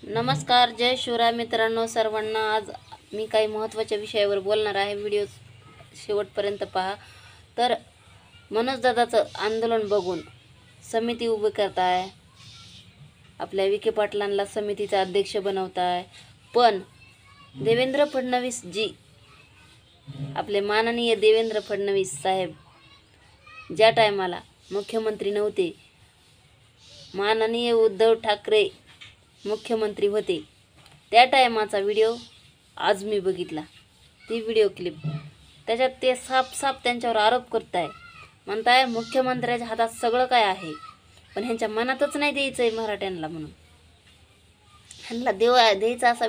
नमस्कार, जय शिवराय मित्रांनो सर्वांना। आज मी काही महत्त्वाच्या विषयावर बोलणार आहे। व्हिडिओ शेवटपर्यंत पहा। तर मनोज दादाचं आंदोलन बघून समिती उभी करताय, आपल्या विखे पाटलांना समितीचा अध्यक्ष बनवताय, पण देवेंद्र फडणवीस जी, आपले माननीय देवेंद्र फडणवीस साहेब ज्या टायमाला मुख्यमंत्री नव्हते, माननीय उद्धव ठाकरे मुख्यमंत्री होते, त्या टायमाचा व्हिडिओ आज मी बघितला। ती व्हिडिओ क्लिप त्याच्यात ते साफ त्यांच्यावर आरोप करताय, म्हणताय मुख्यमंत्र्याच्या हातात सगळं काय आहे, पण ह्यांच्या मनातच नाही द्यायचंय मराठ्यांना, म्हणून ह्यांना द्यायचं असा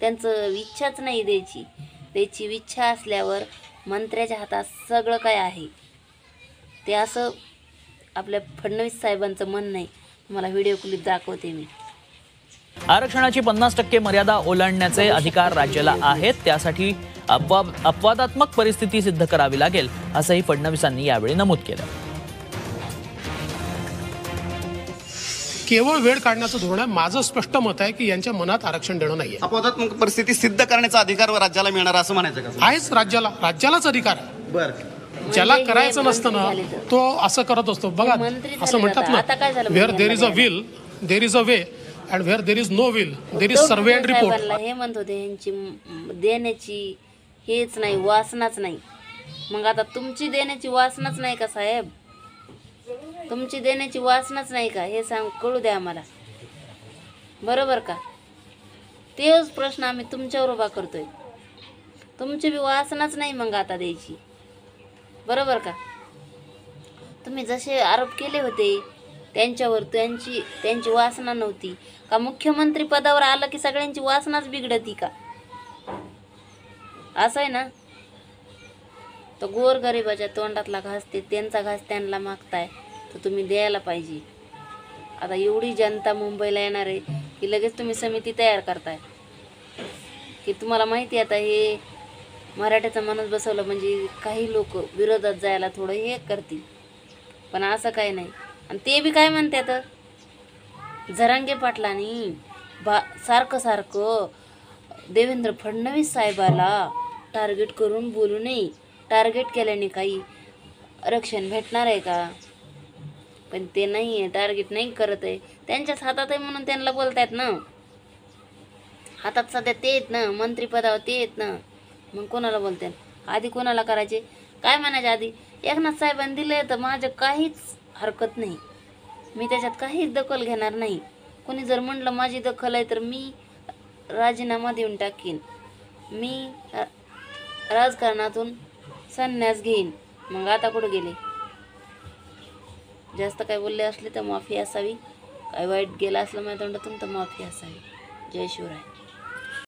त्यांचं इच्छाच नाही द्यायची इच्छा असल्यावर मंत्र्याच्या हातात सगळं काय आहे ते असं आपल्या फडणवीस साहेबांचं म्हणणं आहे। तुम्हाला व्हिडिओ क्लिप दाखवते मी। आरक्षणाची 50% मर्यादा ओलांडण्याचे अधिकार राज्याला आहेत, त्यासाठी अपवादात्मक परिस्थिती सिद्ध करावी लागेल, असंही फडणवीसांनी यावेळी नमूद केलं। केवळ वेळ काढण्याचं धोरण आहे। माझं स्पष्ट मत आहे की यांच्या मनात आरक्षण देणं नाहीये। अपवादात्मक परिस्थिती सिद्ध करण्याचा अधिकार राज्याला मिळणार असं म्हणायचं का? आहेच, राज्यालाच अधिकार आहे। बरं, ज्याला करायचं नसतं ना तो असं करत असतो। बघा, असं म्हणतात ना, where there is a will there is a way, and where there is no will there is survey and report. हे म्हणत होते यांची देण्याची हेच नाही, वासनाच नाही। मग आता तुमची देण्याची वासनाच नाही का साहेब? तुमची देण्याची वासनाच नाही का हे कळू द्या आम्हाला, बरोबर का? तेच प्रश्न आम्ही तुमच्यावर उभा करतोय। तुमची बी वासनाच नाही मग आता द्यायची, बरोबर का? तुम्ही जसे आरोप केले होते त्यांच्यावर, त्यांची वासना नव्हती का? मुख्यमंत्री पदावर आलं की सगळ्यांची वासनाच बिघडती का? असं आहे ना? तो गोरगरिबाच्या तोंडातला घास ते त्यांचा घास त्यांना मागताय, तर तुम्ही द्यायला पाहिजे। आता एवढी जनता मुंबईला येणार आहे की लगेच तुम्ही समिती तयार करताय की तुम्हाला माहिती आता हे मराठ्याचा माणूस बसवलं म्हणजे काही लोक विरोधात जायला थोडं हे करतील, पण असं काही नाही। आणि ते बी काय म्हणतात, जरांगे पाटलांनी सारखं देवेंद्र फडणवीस साहेबाला टार्गेट करून बोलू नये, टार्गेट केल्याने काही आरक्षण भेटणार आहे का? पण ते नाही आहे, टार्गेट नाही करत आहे, त्यांच्याच हातात आहे म्हणून त्यांना बोलतायत ना। हातात सध्या ते आहेत ना, मंत्रिपदावर ते आहेत ना, मग कोणाला बोलतात? आधी कोणाला करायचे, काय म्हणायचे आधी? एकनाथ साहेबांनी दिले तर माझं काहीच हरकत नाही, मी त्याच्यात काहीच दखल घेणार नाही। कोणी जर म्हणलं माझी दखल आहे तर मी राजीनामा देऊन टाकीन, मी राजकारणातून संन्यास घेईन। मग आता कुठं गेले? जास्त काय बोलले असले तर माफी असावी, काय वाईट गेलं असलं माझ्या तोंडातून तर माफी असावी। जय शिवराय।